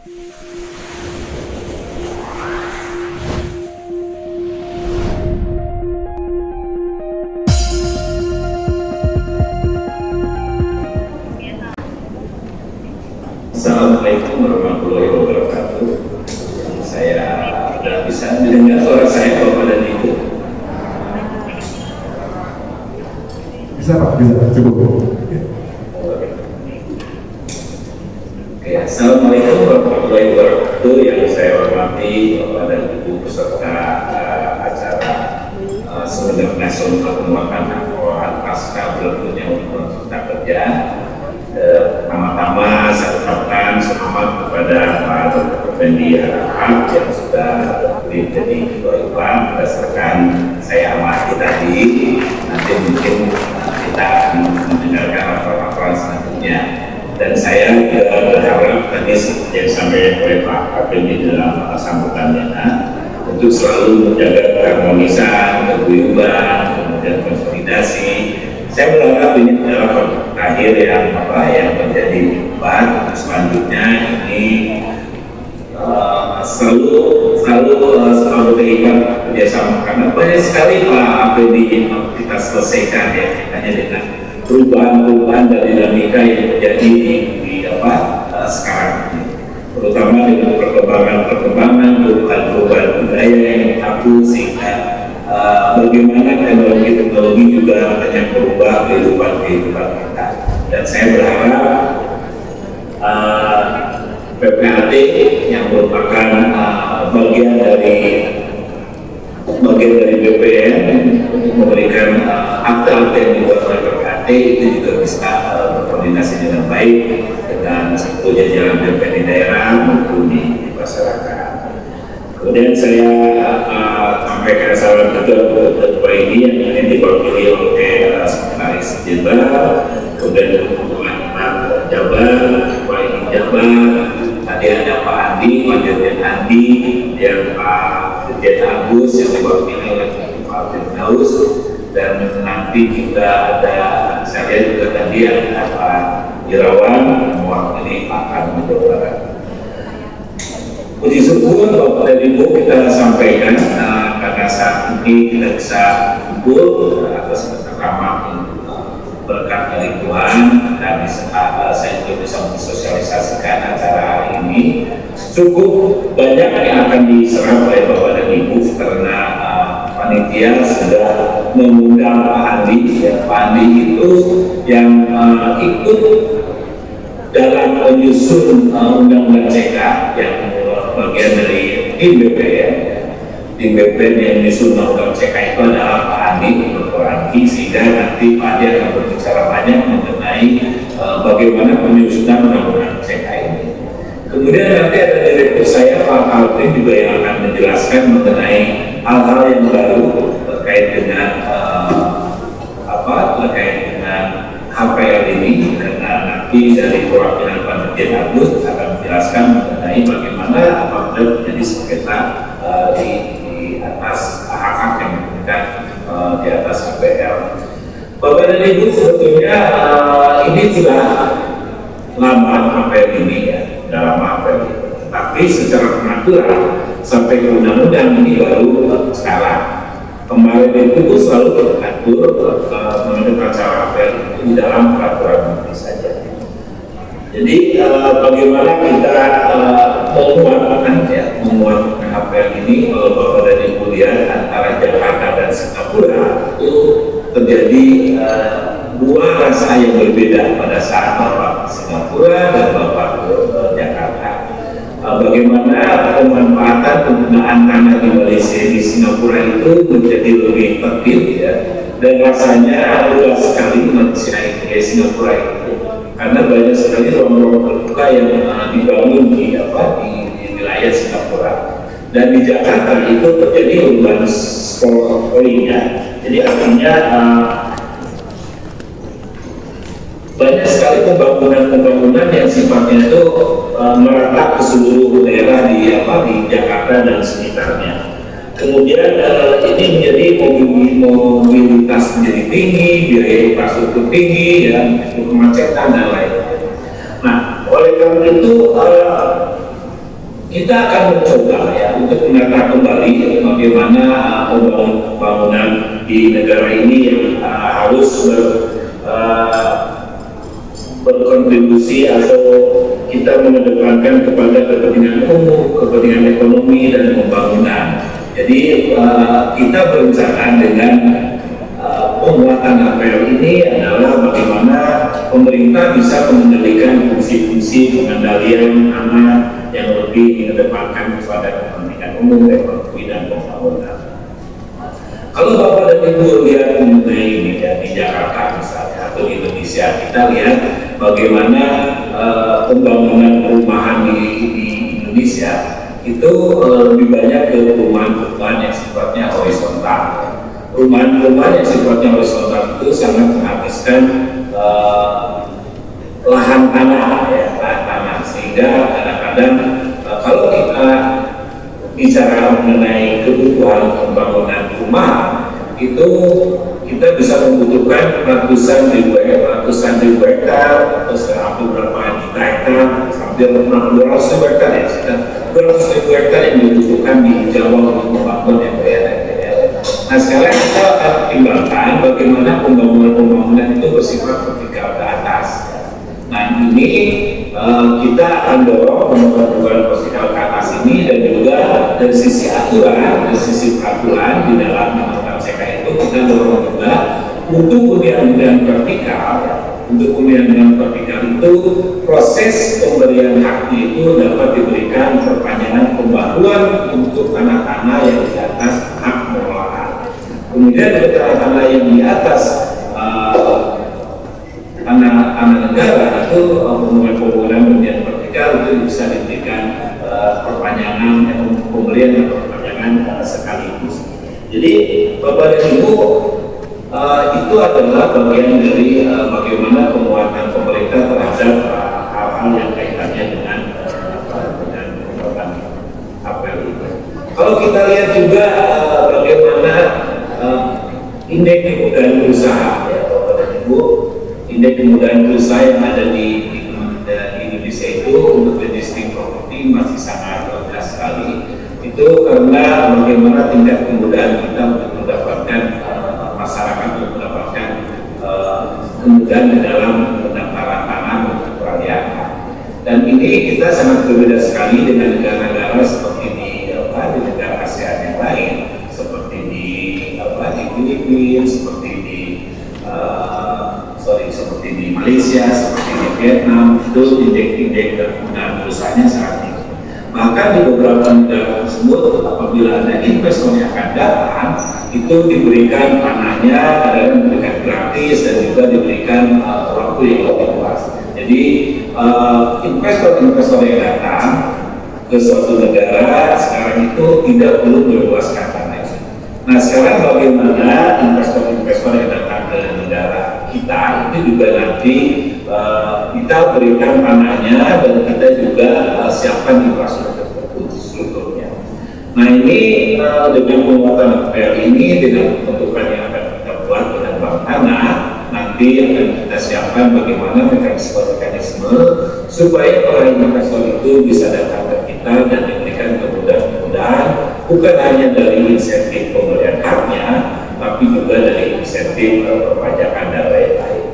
Assalamualaikum warahmatullahi wabarakatuh. Saya sudah bisa mendengar suara saya Bapak dan Ibu. Bisa Pak, bisa cukup. Oke, Assalamualaikum warahmatullahi wabarakatuh. Yang saya hormati Bapak dan Ibu peserta acara Seminar Nasional Penguatan Akhlak Pasca Berlakunya Undang-Undang Cipta Kerja. Pertama-tama saya ucapkan selamat kepada Pak Dr. Effendi Harahap yang sudah menjadi ketua IPA. Berdasarkan saya amati tadi, nanti mungkin kita akan mendengarkan laporan selanjutnya. Dan saya juga berharap tadi seperti yang disampaikan oleh Pak Effendi dalam sambutannya, untuk selalu menjaga keharmonisan, keguyuban, kemudian konsolidasi. Saya berharap ini adalah terakhir yang menjadi debat. Selanjutnya ini selalu terlibat kerjasama, karena banyak sekali Pak Effendi kita selesaikan ya hanya dengan perubahan-perubahan dan dinamika yang terjadi di sekarang ini, terutama dengan perkembangan perubahan budaya yang tabu, sehingga bagaimana teknologi juga banyak berubah kehidupan kita. Dan saya berharap PPAT yang merupakan bagian dari BPN untuk memberikan akta yang dibuat oleh PPAT itu juga bisa berkoordinasi dengan baik dengan seluruh jajaran BPN di daerah maupun di masyarakat. Kemudian saya sampaikan salam juga untuk ketua ini yang diwakili oleh Sekretaris Jenderal, kemudian Ketua Jabar, Ketua ini Jabar, tadi ada Pak Andi, Pak Dirjen Andi, dan Pak Dirjen Agus yang diwakili oleh Pak Firdaus, dan nanti juga ada saya juga tadi ada Pak Irawan mewakili Pak Kami Jawa Barat. Puji syukur Bapak dan Ibu kita sampaikan karena saat ini kita bisa kumpul atas keterlambatan berkat dari Tuhan, dan saya juga bisa mensosialisasikan acara hari ini. Cukup banyak yang akan diserap oleh Bapak dan Ibu karena panitia sudah mengundang Pak Andi. Ya, Pak Andi itu yang ikut dalam menyusun undang-undang CK yang bagian dari tim BPN. Tim BPN yang menyusun undang-undang CK itu adalah Pak Andi, Dr. Andi, sehingga nanti Pak Andi akan berbicara banyak mengenai bagaimana penyusunan undang-undang CK ini. Kemudian nanti ada direktur saya Pak Alvin juga yang akan menjelaskan mengenai hal-hal yang baru terkait dengan HPL ini, karena nanti dari perwakilan Pak Dirjen Agus akan menjelaskan mengenai bagaimana apabila menjadi sengketa di atas hak-hak yang diberikan di atas HPL. Bapak dan Ibu, sebetulnya ini sudah lama HPL ini ya, sudah lama HPL ini. Tapi secara pengaturan sampai ke undang-undang ini baru sekarang. Kemarin itu selalu mengatur mengenai acara HPL itu di dalam peraturan menteri saja. Jadi bagaimana kita menguatkan HPL ini, kalau Bapak dan Ibu lihat antara Jakarta dan Singapura itu terjadi dua rasa yang berbeda pada saat Bapak ke Singapura dan Bapak ke Jakarta. Bagaimana pemanfaatan penggunaan tanah di Malaysia di Singapura itu menjadi lebih tertib ya, dan rasanya luas sekali Malaysia di Singapura itu, karena banyak sekali ruang-ruang terbuka yang dibangun di wilayah Singapura. Dan di Jakarta itu terjadi urban sprawl ya, jadi artinya banyak sekali pembangunan yang sifatnya itu merata ke seluruh daerah di Jakarta dan sekitarnya. Kemudian ini menjadi mobilitas menjadi tinggi, biaya infrastruktur tinggi, ya, kemacetan dan lain-lain. Nah, oleh karena itu kita akan mencoba ya untuk menata kembali bagaimana pembangunan di negara ini yang harus berkontribusi atau kita mengedepankan kepada kepentingan umum, kepentingan ekonomi dan pembangunan. Jadi kita berencana dengan penguatan APL ini adalah bagaimana pemerintah bisa mengendalikan fungsi-fungsi pengendalian anak yang lebih mengedepankan kepada kepentingan umum, ekonomi dan pembangunan. Kalau Bapak dan Ibu lihat mengenai ini ya, di Jakarta misalnya atau di Indonesia, kita lihat bagaimana pembangunan perumahan di Indonesia itu lebih banyak ke perumahan-perumahan yang sifatnya horizontal. Perumahan-perumahan yang sifatnya horizontal itu sangat menghabiskan lahan tanah, ya, lahan tanah, sehingga kadang-kadang kalau kita bicara mengenai kebutuhan pembangunan rumah itu kita bisa membutuhkan ratusan ribu hektar atau hampir berapa juta hektar, hampir 200 ribu hektar ya, 200 ribu hektar yang dibutuhkan di Jawa untuk membangun MPR. Nah sekarang kita akan pertimbangkan bagaimana pembangunan itu bersifat vertikal ke atas. Nah ini kita akan dorong pembangunan vertikal ke atas ini, dan juga dari sisi aturan, dari sisi peraturan di dalam undang-undang CK itu kita dorong juga untuk hunian vertikal. Untuk hunian vertikal itu proses pemberian hak itu dapat diberikan perpanjangan pembaruan untuk tanah-tanah yang di atas hak pengelolaan. Kemudian tanah-tanah yang di atas tanah negara itu pembangunan hunian vertikal itu bisa diberikan perpanjangan pemberian atau perpanjangan sekaligus. Jadi Bapak dan Ibu, itu adalah bagian dari bagaimana penguatan pemerintah terhadap hal-hal yang kaitannya dengan penguatan APL itu. Kalau kita lihat juga bagaimana indeks kemudahan berusaha, ya Bapak dan Ibu, indeks kemudahan berusaha yang ada di Indonesia itu untuk logistik properti masih sangat rendah sekali. Itu karena bagaimana tingkat kemudahan kita untuk mendapatkan masyarakat untuk mendapatkan kemudahan di dalam pendaftaran tanah untuk peralihan. Dan ini kita sangat berbeda sekali dengan negara-negara seperti di negara ASEAN yang lain, seperti di Filipina, seperti di Malaysia, seperti di Vietnam. Itu indeks kemudahan usahanya sangat tinggi. Bahkan di beberapa negara tersebut, apabila ada investor yang akan datang, itu diberikan tanahnya, ada yang diberikan gratis dan juga diberikan waktu yang lebih luas. Jadi investor-investor yang datang ke suatu negara sekarang itu tidak perlu meluaskan tanahnya. Nah sekarang bagaimana investor-investor yang datang ke negara kita itu juga nanti kita berikan tanahnya dan kita juga siapkan infrastrukturnya. Nah ini dengan penguatan APL ini, dengan pembentukan yang akan kita buat dengan bank tanah, nanti akan kita siapkan bagaimana mekanisme supaya para investor itu bisa datang ke kita dan diberikan kemudahan-kemudahan, bukan hanya dari insentif pemberian haknya, tapi juga dari insentif perpajakan dan lain-lain.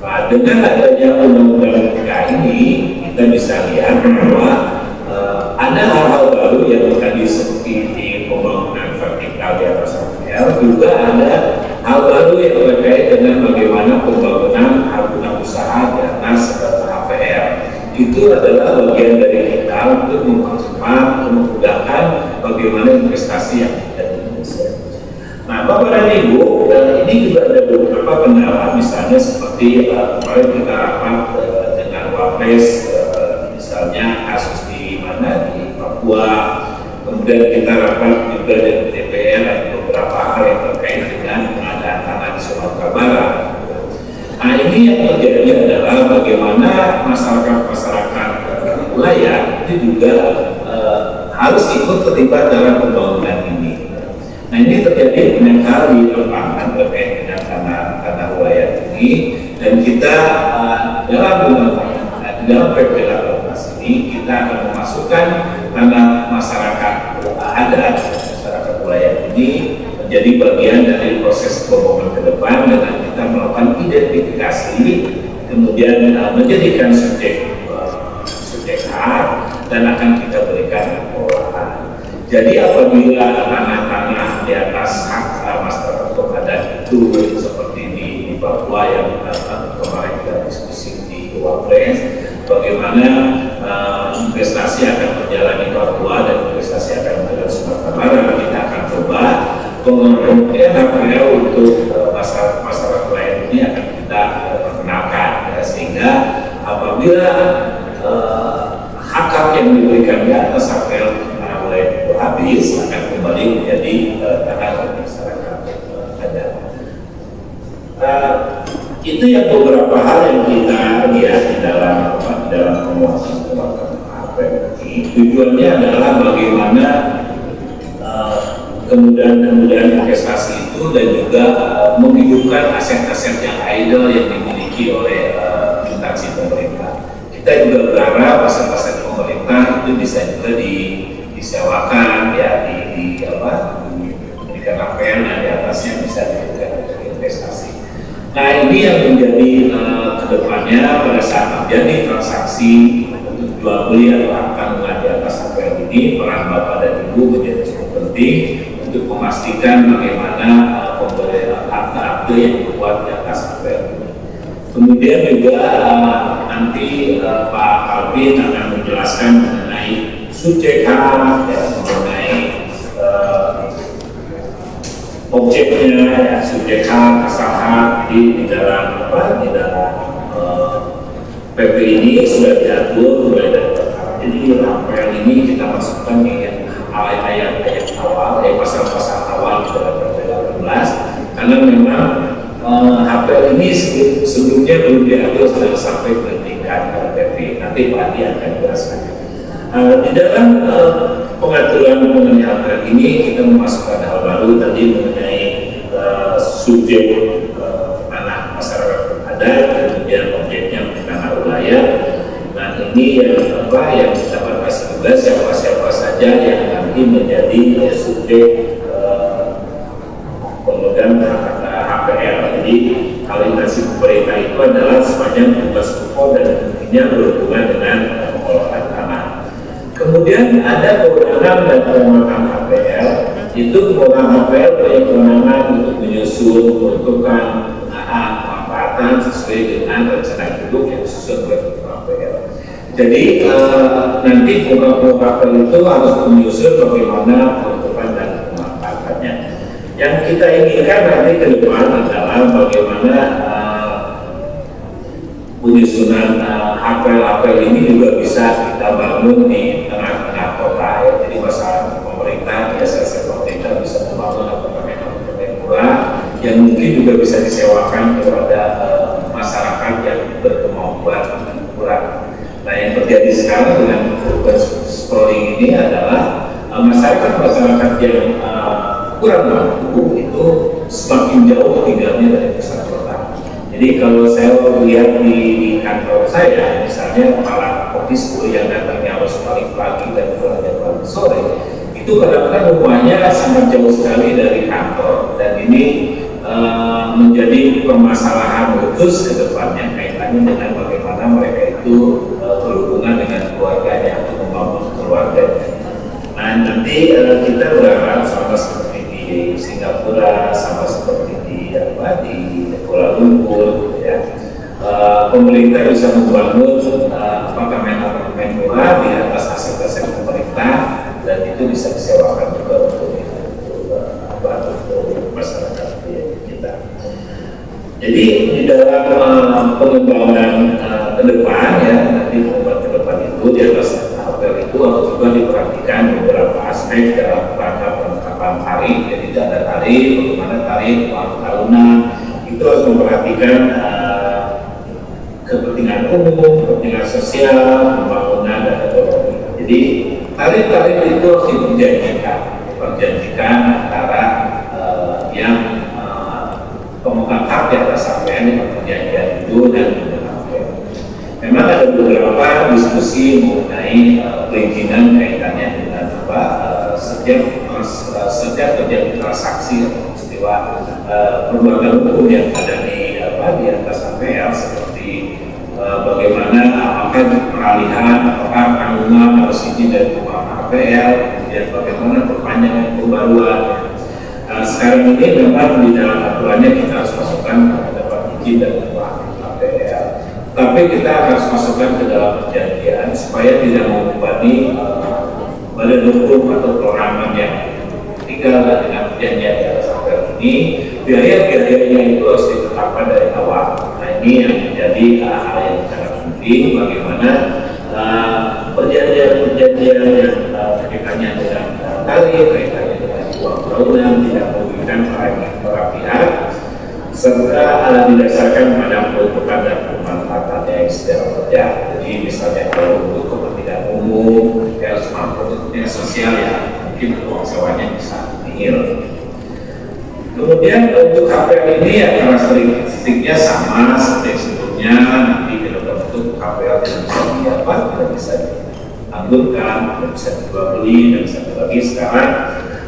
Nah, dengan adanya undang-undang PK ini, kita bisa lihat bahwa ada hal-hal baru yang tadi seperti di pembangunan vertikal di atas APL, juga ada hal baru yang terkait dengan bagaimana pembangunan akuntan usaha di atas APL. Itu adalah bagian dari kita untuk mempercepat, memudahkan bagaimana investasi yang ada di Indonesia. Nah, Bapak dan Ibu, ini juga ada beberapa kendala, misalnya seperti kemarin kita rapat dengan Wapres, misalnya kasus di mana di Papua, kemudian kita rapat juga dengan DPR dan beberapa hal yang terkait dengan pengadaan tanah di Sumatera Barat. Nah, ini yang terjadi adalah bagaimana masyarakat wilayah itu juga harus ikut terlibat dalam pembangunan ini. Nah ini terjadi banyak hal di lapangan terkait dengan tanah wilayah ini, dan kita dalam PP 18 ini kita akan memasukkan karena masyarakat adat, masyarakat wilayah ini menjadi bagian dari proses pembangunan ke depan dengan kita melakukan identifikasi, kemudian menjadikan subjek hak dan akan kita berikan pengolahan. Jadi apabila tanah-tanah di atas hak masyarakat adat itu seperti di Papua yang kemarin kita diskusi di Wapres, bagaimana investasi akan berjalan di Papua dan investasi akan berjalan di Sumatera Barat, kita akan coba kemudian HPL untuk masyarakat lain ini akan kita perkenalkan ya, sehingga apabila hak yang diberikan di atas HPL oleh itu habis akan kembali menjadi tanah masyarakat adat. Itu yang beberapa hal yang kita lihat di dalam penguasaan HPL ini. Tujuannya adalah bagaimana kemudahan investasi itu dan juga menghidupkan aset-aset yang idle yang dimiliki oleh instansi pemerintah. Kita juga berharap aset-aset pemerintah itu bisa juga disewakan ya diberikan HPL dan di atasnya bisa diberikan investasi. Nah ini yang menjadi kedepannya pada saat terjadi transaksi untuk jual beli atau akad di atas HPL ini, peran Bapak dan Ibu menjadi cukup penting untuk memastikan bagaimana pembelian akte-akte yang dibuat di atas HPL ini. Kemudian juga nanti Pak Alvin akan menjelaskan mengenai subjek hak, ya, mengenai objeknya, ya, subjek hak, asal hak. Jadi di dalam PP ini sudah diatur mulai dari perkara. Jadi HPL ini kita masukkan di ayat-ayat awal, pasal-pasal awal di dalam PP 18, karena memang HPL ini sebelumnya belum diatur sampai ke tingkat PP. Nanti Pak Adi akan jelaskan. Di dalam pengaturan mengenai HPL ini kita memasukkan hal baru tadi mengenai subjek tanah masyarakat adat, kemudian objeknya tanah wilayah. Dan ini yang kita batasi juga siapa saja yang nanti menjadi subjek pemegang HPL. Jadi alokasi pemerintah itu adalah sepanjang tugas pokok dan intinya berhubungan dengan pengelolaan tanah. Kemudian ada kewenangan dan pengembangan HPL. Itu kewenangan HPL punya kewenangan untuk menyusun, menentukan pemanfaatan sesuai dengan rencana hidup yang disusun oleh HPL. Jadi nanti kewenangan HPL itu harus menyusun bagaimana penentukan dan pemanfaatannya. Yang kita inginkan nanti ke depan adalah bagaimana penyusunan HPL ini juga bisa kita bangun di tengah-tengah kota ya. Jadi masalah pemerintah, biasa pemerintah bisa membangun apartemen murah yang mungkin juga bisa disewakan kepada masyarakat yang berkemampuan murah. Nah yang terjadi sekarang dengan urban sprawl ini adalah masyarakat yang kurang mampu itu semakin jauh tinggalnya dari pusat kota. Jadi kalau saya lihat di kantor saya, misalnya para ofisku yang datangnya harus paling pagi dan pulangnya paling sore, itu kadang-kadang rumahnya sangat jauh sekali dari kantor, dan ini menjadi permasalahan khusus ke depannya kaitannya dengan bagaimana mereka itu berhubungan dengan keluarganya atau membangun keluarganya. Nah nanti kita berharap sama seperti di Singapura, sama seperti di Kuala Lumpur, ya, pemerintah bisa membangun apartemen murah di atas aset-aset pemerintah, dan itu bisa disewakan juga untuk masyarakat kita. Jadi di dalam pengembangan ke depan ya, nanti pengembangan ke depan itu di atas HPL itu harus juga diperhatikan beberapa aspek dalam rangka penetapan tarif. Jadi ada tarif, bagaimana tarif tahunan, itu harus memperhatikan kepentingan umum, kepentingan sosial, pembangunan dan ekonomi. Jadi tarif-tarif itu harus diperjanjikan antara yang pemegang hak di atas HPL yang perjanjian itu dan HPL. memang ada beberapa diskusi mengenai perizinan kaitannya dengan setiap terjadi transaksi atau peristiwa perbuatan hukum yang ada di atas APL, seperti bagaimana apakah peralihan, apakah tanggungan harus izin dari keuangan APL, kemudian bagaimana perpanjangan pembaruan. Sekarang ini memang di dalam aturannya kita harus masukkan dapat izin dari keuangan APL, tapi kita harus masukkan ke dalam perjanjian supaya tidak membebani badan hukum atau perorangan yang tinggal dengan perjanjian di atas APL ini. Biaya-biayanya itu harus ditetapkan dari awal. Nah, ini yang menjadi hal yang sangat penting, bagaimana perjanjian-perjanjian yang kaitannya dengan tarif, kaitannya dengan uang tahunan tidak merugikan para pihak, serta didasarkan pada peruntukan dan pemanfaatannya yang sedang berjalan. Jadi misalnya kalau untuk kepentingan umum, harus mampu kepentingan sosial, ya mungkin uang sewanya bisa nihil. Kemudian untuk KPL ini ya karakteristiknya sama seperti sebelumnya. Nanti kita bentuk KPL tidak bisa dianggurkan, tidak bisa dijual beli, tidak bisa dibagi. Sekarang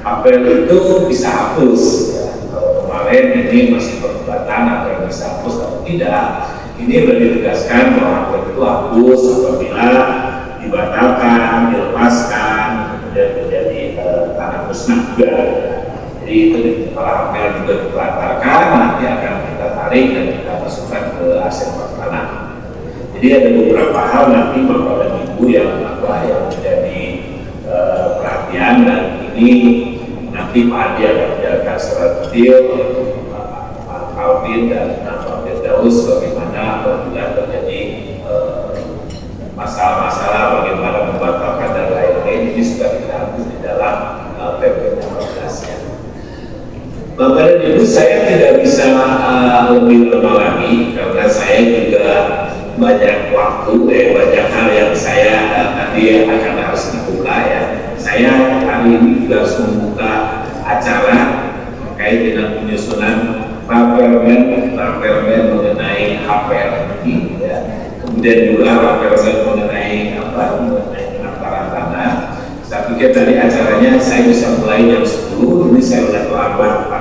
KPL itu bisa hapus ya. Kalau kemarin ini masih perdebatan apakah bisa hapus atau tidak, ini sudah ditegaskan bahwa KPL itu hapus apabila dibatalkan, dilepaskan, kemudian menjadi tanah musnah juga. Jadi itu di kepala APL juga dibatalkan, nanti akan kita tarik dan kita masukkan ke aset tanah. Jadi ada beberapa hal nanti Bapak dan Ibu yang menjadi perhatian, dan ini nanti Pak Adi akan menjelaskan secara detail, Pak Alvin dan Pak Firdaus bagaimana apabila terjadi masalah-masalah bagaimana membatalkan dan lain-lain. Ini sudah kita atur di dalam PP 15-nya. Bapak dan Ibu, saya tidak bisa lebih lama lagi karena saya juga banyak waktu, banyak hal yang saya nanti akan harus dibuka ya. Saya hari ini juga harus membuka acara terkait dengan penyusunan rapermen mengenai HPL ini ya. Kemudian juga rapermen mengenai penataran tanah. Saya pikir tadi acaranya saya bisa mulai jam 10, ini saya sudah terlambat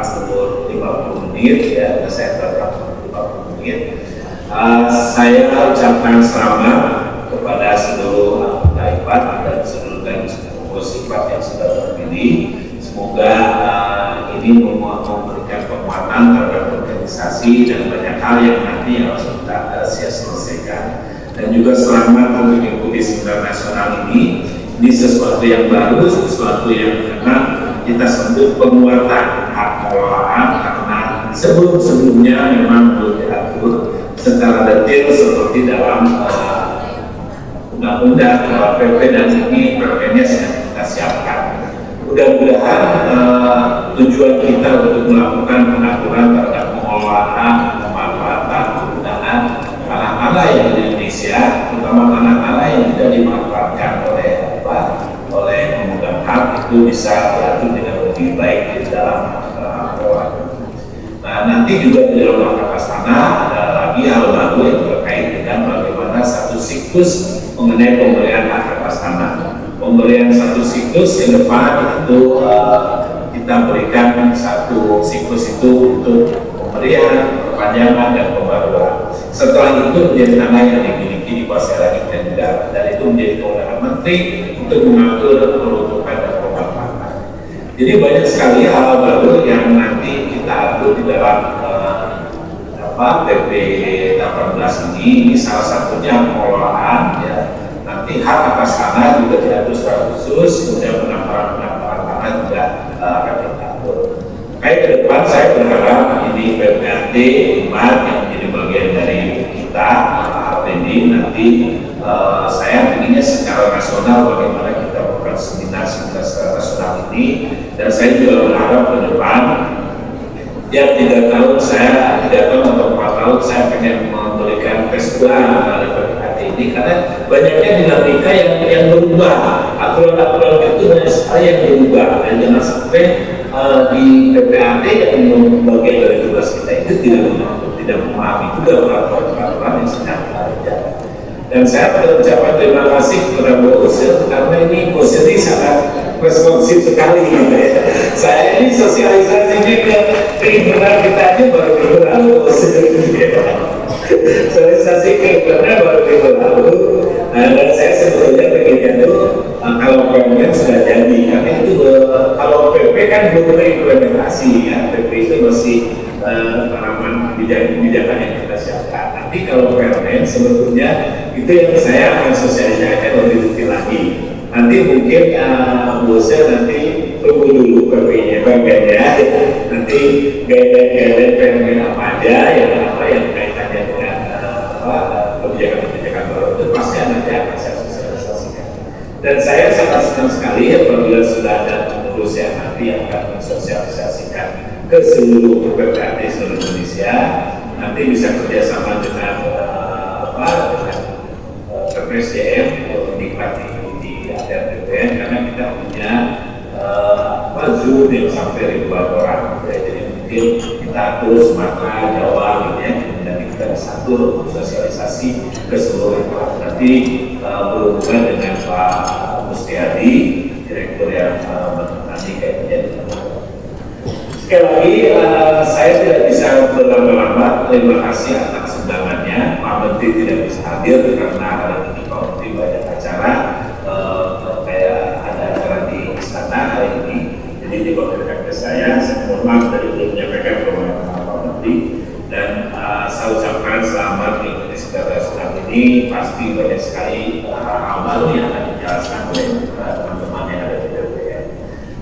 50 menit ya, saya terlambat 50 menit. Saya ucapkan selamat kepada seluruh anggota IPAT dan seluruh pengurus IPAT yang sudah terpilih. Semoga ini memberikan penguatan terhadap organisasi dan banyak hal yang nanti harus kita selesaikan. Dan juga selamat untuk mengikuti seminar nasional ini. Ini sesuatu yang baru, sesuatu yang memang kita sebut penguatan hak pengelolaan, karena sebelum-sebelumnya memang belum diatur secara detail seperti dalam undang-undang PP, dan ini PP-nya sedang kita siapkan. Mudah-mudahan tujuan kita untuk melakukan pengaturan terhadap pengelolaan, pemanfaatan, penggunaan tanah-tanah yang di Indonesia, terutama tanah-tanah yang tidak dimanfaatkan oleh pemegang hak, itu bisa diatur dengan lebih baik di dalam pengelolaan. Nah, nanti juga di dalam Kertas Tanah ada lagi hal baru yang terkait dengan bagaimana satu siklus mengenai pemberian hak atas tanah. Pemberian satu siklus ke depan itu kita berikan satu siklus itu untuk pemberian, perpanjangan, dan pembaruan. Setelah itu menjadi tanah yang dimiliki dikuasai lagi negara, dan itu menjadi kewenangan Menteri untuk mengatur peruntukan dan pemanfaatan. Jadi banyak sekali hal baru yang nanti kita atur di dalam PP 18 ini salah satunya pengelolaan ya. Nanti hak atas tanah juga diatur secara khusus, kemudian penataran tanah juga akan diatur. Kayak ke depan saya berharap ini PPAT IMAT yang menjadi bagian dari kita ini nanti saya inginnya secara nasional bagaimana kita melakukan seminar secara nasional ini, dan saya juga berharap ke depan yang 3 tahun saya 3 tahun atau 4 tahun saya pengen memberikan tes ulang dari PPAT ini, karena banyaknya dinamika yang berubah, aturan-aturan itu banyak sekali yang berubah, dan jangan sampai di PPAT yang bagian dari tugas kita itu tidak memahami juga peraturan yang sedang berjalan. Dan Dan saya mengucapkan terima kasih kepada Bu Usil karena ini Bu Usil ini sangat responsif sekali gitu ya. Saya ini sosialisasinya ke internal kita aja baru minggu lalu Bu Usil gitu ya. Sosialisasi ke internal baru minggu lalu. Dan saya sebetulnya pengennya tuh kalau permen sudah jadi, karena itu kalau PP kan belum terimplementasi ya, PP itu masih tanaman kebijakan yang kita siapkan. Nanti kalau permen sebetulnya itu yang saya akan sosialisasikan lebih detail lagi. Nanti mungkin bosnya nanti tunggu dulu PP-nya, permennya. Nanti guideline permen apa aja yang kaitannya dengan kebijakan-kebijakan baru itu pasti nanti akan saya sosialisasikan. Dan saya sangat senang sekali apabila sudah ada pengurus yang nanti akan mensosialisasikan ke seluruh PPAT seluruh Indonesia, nanti bisa kerjasama dengan PPSDM menikmati di RPPN karena kita punya Zoom yang sampai ribuan orang, jadi mungkin kita atur Sumatera, Jawa gitu ya, dan kita bisa atur sosialisasi ke seluruh orang. Nanti berhubungan dengan Pak Mustiadi, Direktur yang menangani kayaknya. Sekali lagi, saya tidak bisa berlama-lama. Terima kasih atas undangannya. Pak Menteri tidak bisa hadir karena hari ini Pak Menteri banyak acara, kayak ada acara di istana hari ini. Jadi dikonfirmasi ke saya mohon maaf dari belum menyampaikan kepada Pak Menteri. Dan saya ucapkan selamat mengikuti segala sesuatu ini. Pasti banyak sekali hal baru yang akan dijelaskan oleh teman-teman yang ada di DPR.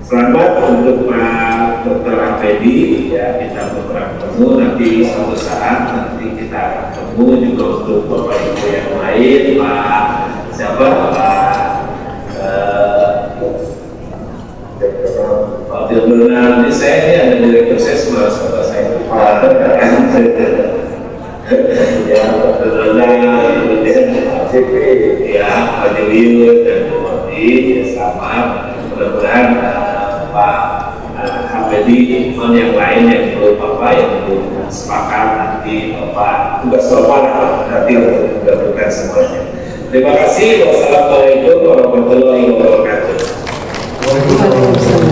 Selamat untuk Pak Dr. Apedi, ya kita berperan ketemu nanti suatu saat nanti kita akan ketemu juga untuk Bapak Ibu yang lain, Pak siapa Pak Dirbenar, ini saya ini ada direktur saya semua saudara saya ya Pak Dirbenar, kemudian Pak CP, ya Pak Dewiut dan Bu Mati, ya selamat, mudah-mudahan Pak Apedi yang lain yang belum yang belum sepakat nanti Pak tugas Bapak nanti untuk menggabungkan semuanya. Terima kasih. Wassalamualaikum warahmatullahi wabarakatuh. Waalaikumsalam.